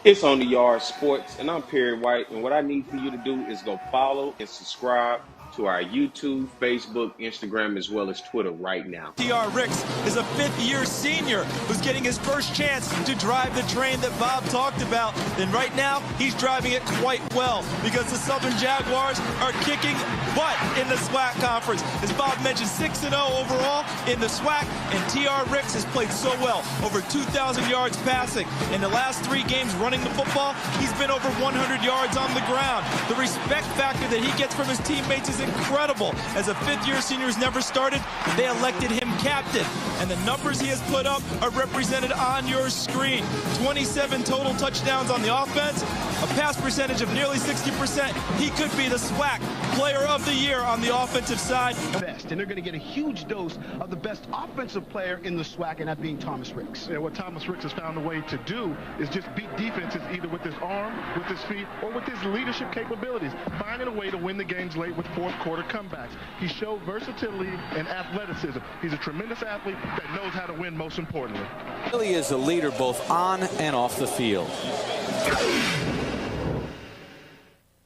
It's On the Yard Sports, and I'm Perry White, and what I need for you to do is go follow and subscribe to our YouTube, Facebook, Instagram, as well as Twitter right now. T.R. Ricks is a fifth-year senior who's getting his first chance to drive the train that Bob talked about. And right now, he's driving it quite well because the Southern Jaguars are kicking butt in the SWAC conference. As Bob mentioned, 6-0 overall in the SWAC, and T.R. Ricks has played so well, over 2,000 yards passing. In the last 3 games running the football, he's been over 100 yards on the ground. The respect factor that he gets from his teammates is incredible. As a fifth-year senior who's never started, they elected him captain. And the numbers he has put up are represented on your screen. 27 total touchdowns on the offense, a pass percentage of nearly 60%. He could be the SWAC Player of the Year on the offensive side. Best, and they're going to get a huge dose of the best offensive player in the SWAC, and that being Thomas Ricks. Yeah, what Thomas Ricks has found a way to do is just beat defenses either with his arm, with his feet, or with his leadership capabilities, finding a way to win the games late with fourth-quarter comebacks. He showed versatility and athleticism. He's a tremendous athlete that knows how to win, most importantly. Really is a leader both on and off the field.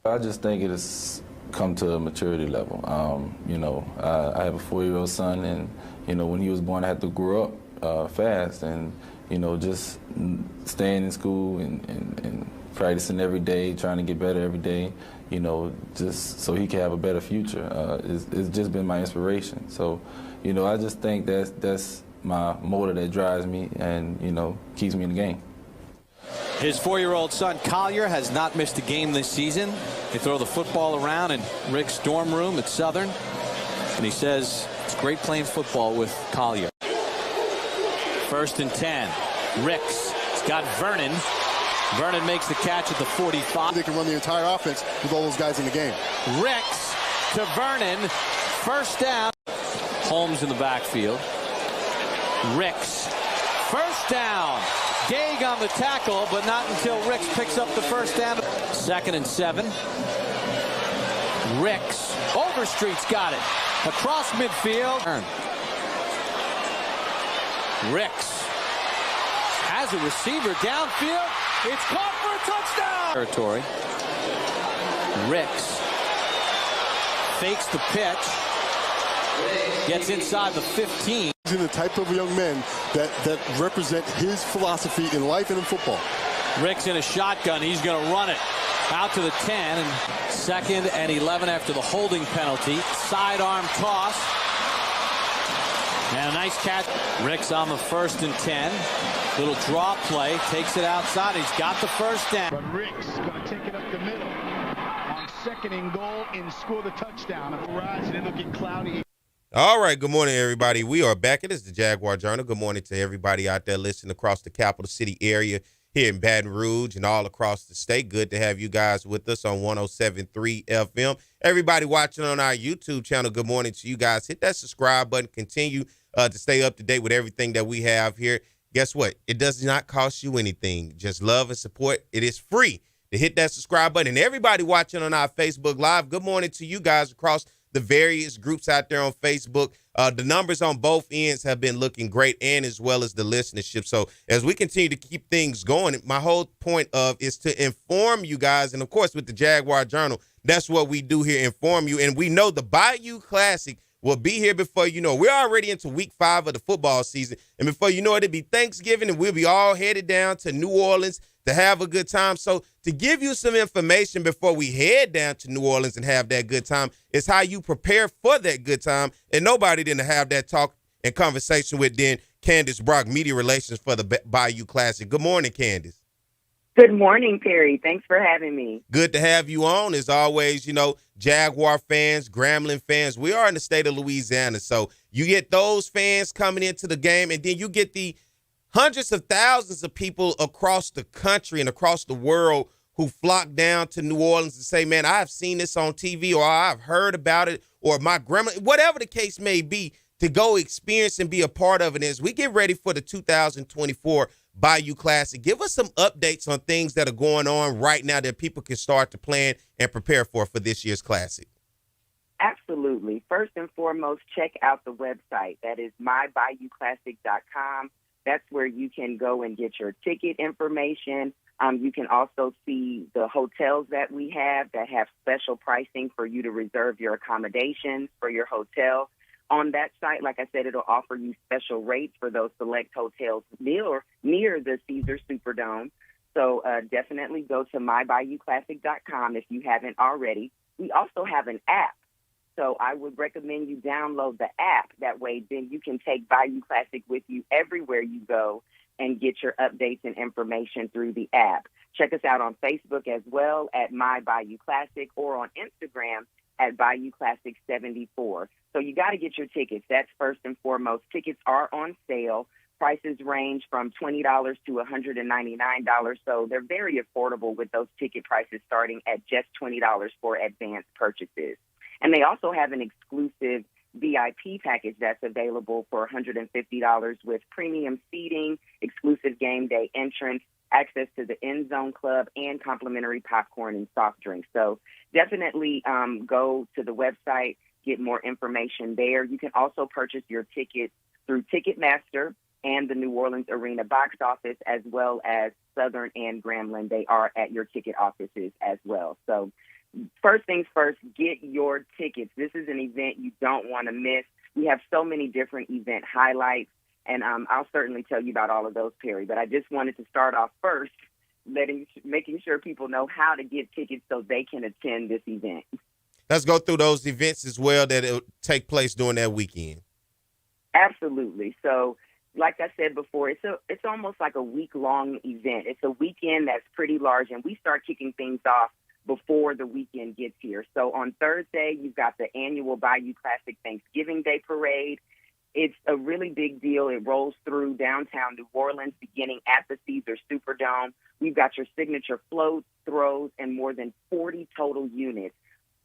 I just think it has come to a maturity level. I have a 4-year-old son, and, when he was born, I had to grow up fast, and, just staying in school and practicing every day, trying to get better every day, just so he can have a better future. It's just been my inspiration. So, I just think that's my motor that drives me and, keeps me in the game. His 4-year-old son, Collier, has not missed a game this season. They throw the football around in Rick's dorm room at Southern, and he says it's great playing football with Collier. First and 10. Ricks. He's got Vernon. Vernon makes the catch at the 45. They can run the entire offense with all those guys in the game. Ricks to Vernon. First down. Holmes in the backfield. Ricks. First down. Gage on the tackle, but not until Ricks picks up the first down. 2nd and 7. Ricks. Overstreet's got it. Across midfield. Ricks has a receiver downfield. It's caught for a touchdown. Territory. Ricks fakes the pitch. Gets inside the 15. He's the type of young men that represent his philosophy in life and in football. Ricks in a shotgun. He's going to run it out to the 10. And 2nd and 11 after the holding penalty. Sidearm toss. And a nice catch. Ricks on the 1st and 10. Little draw play. Takes it outside. He's got the first down. But Ricks going to take it up the middle on 2nd and goal and score the touchdown. It'll rise and it'll get cloudy. All right, good morning, everybody. We are back. It is the Jaguar Journal. Good morning to everybody out there listening across the capital city area here in Baton Rouge and all across the state. Good to have you guys with us on 107.3 FM. Everybody watching on our YouTube channel, good morning to you guys. Hit that subscribe button. Continue to stay up to date with everything that we have here. Guess what? It does not cost you anything. Just love and support. It is free to hit that subscribe button. And everybody watching on our Facebook Live, good morning to you guys across the various groups out there on Facebook. The numbers on both ends have been looking great, and as well as the listenership. So as we continue to keep things going, my whole point is to inform you guys. And, of course, with the Jaguar Journal, that's what we do here, inform you. And we know the Bayou Classic will be here before you know. We're already into week 5 of the football season. And before you know it, it'll be Thanksgiving, and we'll be all headed down to New Orleans to have a good time. So to give you some information before we head down to New Orleans and have that good time is how you prepare for that good time. And nobody didn't have that talk and conversation with then Candace Brock, media relations for the Bayou Classic. Good morning, Candace. Good morning, Perry. Thanks for having me. Good to have you on. As always, you know, Jaguar fans, Grambling fans, we are in the state of Louisiana. So you get those fans coming into the game, and then you get the hundreds of thousands of people across the country and across the world who flock down to New Orleans and say, man, I've seen this on TV, or I've heard about it, or my grandma, whatever the case may be, to go experience and be a part of it. As we get ready for the 2024 Bayou Classic, give us some updates on things that are going on right now that people can start to plan and prepare for this year's Classic. Absolutely. First and foremost, check out the website. That is mybayouclassic.com. That's where you can go and get your ticket information. You can also see the hotels that we have that have special pricing for you to reserve your accommodations for your hotel. On that site, like I said, it'll offer you special rates for those select hotels near the Caesars Superdome. So definitely go to mybayouclassic.com if you haven't already. We also have an app. So I would recommend you download the app. That way, then you can take Bayou Classic with you everywhere you go and get your updates and information through the app. Check us out on Facebook as well at My Bayou Classic, or on Instagram at Bayou Classic 74. So you got to get your tickets. That's first and foremost. Tickets are on sale. Prices range from $20 to $199. So they're very affordable with those ticket prices starting at just $20 for advanced purchases. And they also have an exclusive VIP package that's available for $150 with premium seating, exclusive game day entrance, access to the end zone club, and complimentary popcorn and soft drinks. So definitely go to the website, get more information there. You can also purchase your tickets through Ticketmaster and the New Orleans Arena box office, as well as Southern and Grambling. They are at your ticket offices as well. So first things first, get your tickets. This is an event you don't want to miss. We have so many different event highlights, and I'll certainly tell you about all of those, Perry. But I just wanted to start off first, making sure people know how to get tickets so they can attend this event. Let's go through those events as well that will take place during that weekend. Absolutely. So, like I said before, it's almost like a week-long event. It's a weekend that's pretty large, and we start kicking things off before the weekend gets here. So on Thursday, you've got the annual Bayou Classic Thanksgiving Day Parade. It's a really big deal. It rolls through downtown New Orleans, beginning at the Caesars Superdome. We've got your signature floats, throws, and more than 40 total units,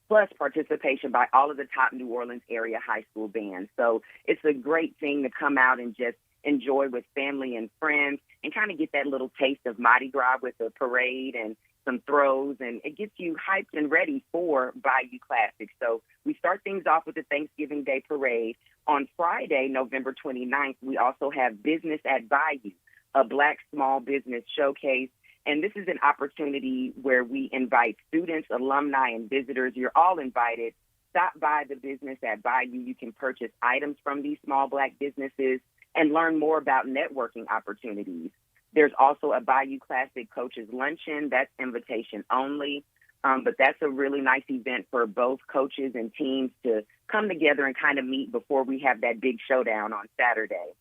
plus participation by all of the top New Orleans area high school bands. So it's a great thing to come out and just enjoy with family and friends and kind of get that little taste of Mardi Gras with the parade and some throws, and it gets you hyped and ready for Bayou Classic. So we start things off with the Thanksgiving Day Parade. On Friday, November 29th, we also have Business at Bayou, a Black small business showcase. And this is an opportunity where we invite students, alumni, and visitors. You're all invited. Stop by the Business at Bayou. You can purchase items from these small Black businesses and learn more about networking opportunities. There's also a Bayou Classic Coaches Luncheon. That's invitation only. But that's a really nice event for both coaches and teams to come together and kind of meet before we have that big showdown on Saturday.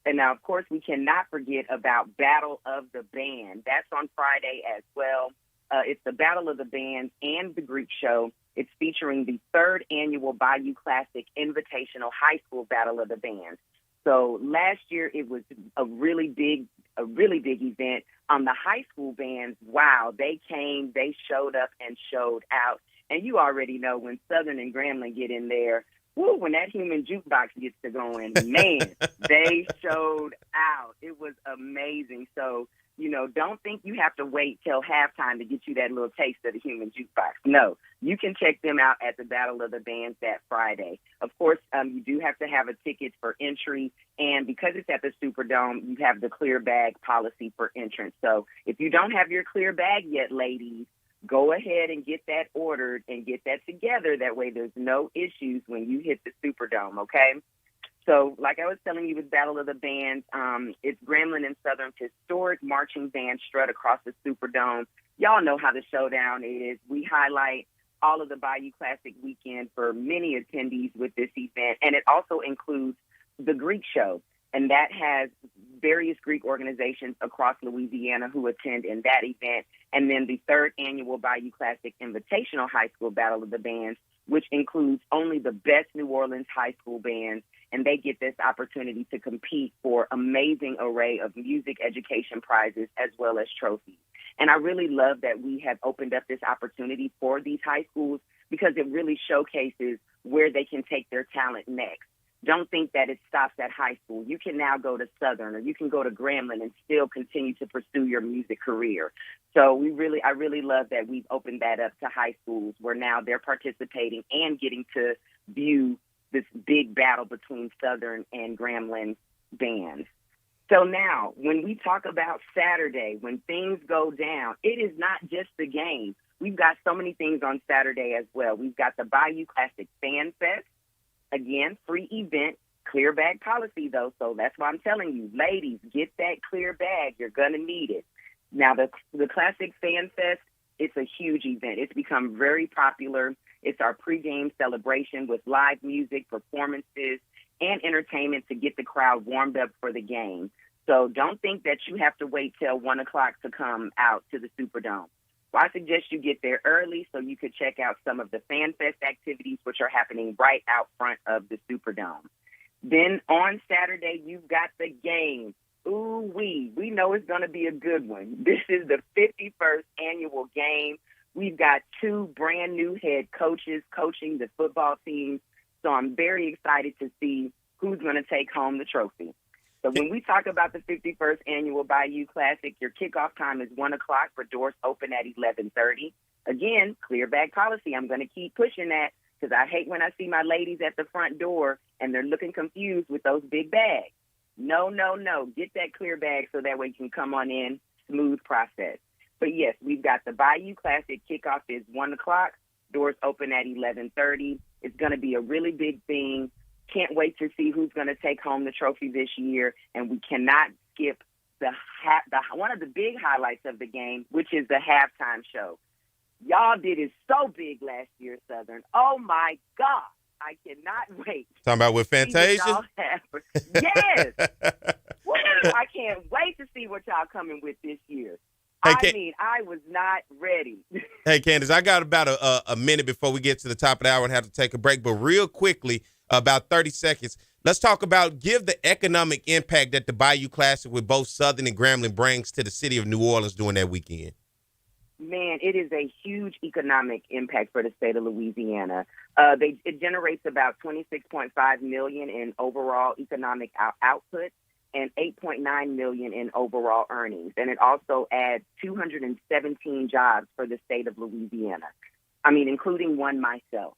And now, of course, we cannot forget about Battle of the Band. That's on Friday as well. It's the Battle of the Bands and the Greek Show. It's featuring the 3rd annual Bayou Classic Invitational High School Battle of the Bands. So last year it was a really big event. The high school bands, wow, they came, they showed up and showed out. And you already know when Southern and Grambling get in there, woo, when that human jukebox gets to going, man, they showed out. It was amazing. So, don't think you have to wait till halftime to get you that little taste of the human jukebox. No, you can check them out at the Battle of the Bands that Friday. Of course, you do have to have a ticket for entry, and because it's at the Superdome, you have the clear bag policy for entrance. So if you don't have your clear bag yet, ladies, go ahead and get that ordered and get that together. That way there's no issues when you hit the Superdome, okay? So, like I was telling you with Battle of the Bands, it's Grambling and Southern's historic marching band strut across the Superdome. Y'all know how the showdown is. We highlight all of the Bayou Classic weekend for many attendees with this event, and it also includes the Greek Show, and that has various Greek organizations across Louisiana who attend in that event, and then the 3rd annual Bayou Classic Invitational High School Battle of the Bands, which includes only the best New Orleans high school bands, and they get this opportunity to compete for amazing array of music education prizes as well as trophies. And I really love that we have opened up this opportunity for these high schools because it really showcases where they can take their talent next. Don't think that it stops at high school. You can now go to Southern or you can go to Grambling and still continue to pursue your music career. So I really love that we've opened that up to high schools where now they're participating and getting to view this big battle between Southern and Grambling bands. So now, when we talk about Saturday, when things go down, it is not just the game. We've got so many things on Saturday as well. We've got the Bayou Classic Fan Fest. Again, free event, clear bag policy, though. So that's why I'm telling you, ladies, get that clear bag. You're going to need it. Now, the Classic Fan Fest, it's a huge event. It's become very popular. It's our pregame celebration with live music, performances, and entertainment to get the crowd warmed up for the game. So don't think that you have to wait till 1 o'clock to come out to the Superdome. Well, I suggest you get there early so you could check out some of the Fan Fest activities, which are happening right out front of the Superdome. Then on Saturday, you've got the game. Ooh-wee, we know it's going to be a good one. This is the 51st annual game. We've got 2 brand new head coaches coaching the football teams, so I'm very excited to see who's going to take home the trophy. So when we talk about the 51st annual Bayou Classic, your kickoff time is 1 o'clock, for doors open at 11:30. Again, clear bag policy. I'm going to keep pushing that because I hate when I see my ladies at the front door and they're looking confused with those big bags. No. Get that clear bag so that way you can come on in, smooth process. But yes, we've got the Bayou Classic. Kickoff is 1 o'clock. Doors open at 11:30. It's going to be a really big thing. Can't wait to see who's going to take home the trophy this year. And we cannot skip the one of the big highlights of the game, which is the halftime show. Y'all did it so big last year, Southern. Oh, my God. I cannot wait. Talking about with Fantasia? Yes. Woo, I can't wait to see what y'all coming with this year. Hey, I was not ready. Hey, Candace, I got about a minute before we get to the top of the hour and have to take a break. But real quickly, about 30 seconds, let's talk about give the economic impact that the Bayou Classic with both Southern and Grambling brings to the city of New Orleans during that weekend. Man, it is a huge economic impact for the state of Louisiana. It generates about $26.5 million in overall economic output and $8.9 million in overall earnings. And it also adds 217 jobs for the state of Louisiana. I mean, including one myself.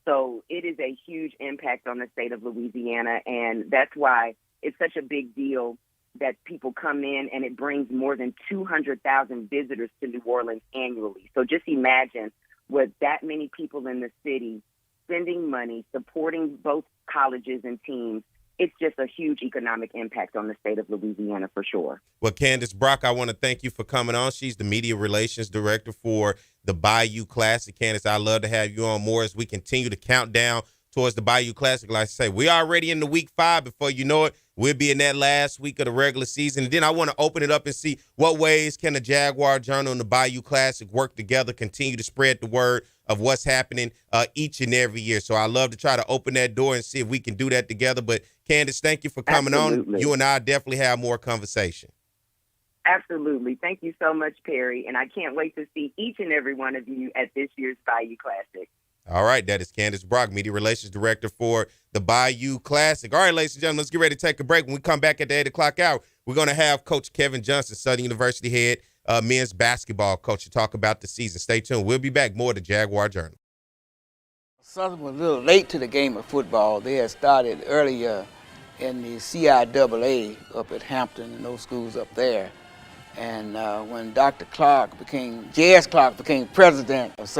So it is a huge impact on the state of Louisiana, and that's why it's such a big deal that people come in, and it brings more than 200,000 visitors to New Orleans annually. So just imagine with that many people in the city spending money, supporting both colleges and teams. It's just a huge economic impact on the state of Louisiana for sure. Well, Candace Brock, I want to thank you for coming on. She's the media relations director for the Bayou Classic. Candace, I'd love to have you on more as we continue to count down towards the Bayou Classic. Like I say, we're already in the week 5. Before you know it, we'll be in that last week of the regular season. And then I want to open it up and see what ways can the Jaguar Journal and the Bayou Classic work together, continue to spread the word of what's happening each and every year. So I love to try to open that door and see if we can do that together. But Candace, thank you for coming on. You and I definitely have more conversation. Absolutely. Thank you so much, Perry. And I can't wait to see each and every one of you at this year's Bayou Classic. All right, that is Candace Brock, Media Relations Director for the Bayou Classic. All right, ladies and gentlemen, let's get ready to take a break. When we come back at the 8 o'clock hour, we're going to have Coach Kevin Johnson, Southern University head men's basketball coach, to talk about the season. Stay tuned. We'll be back. More of the Jaguar Journal. Southern was a little late to the game of football. They had started earlier in the CIAA up at Hampton and those schools up there. And when J.S. Clark became president of Southern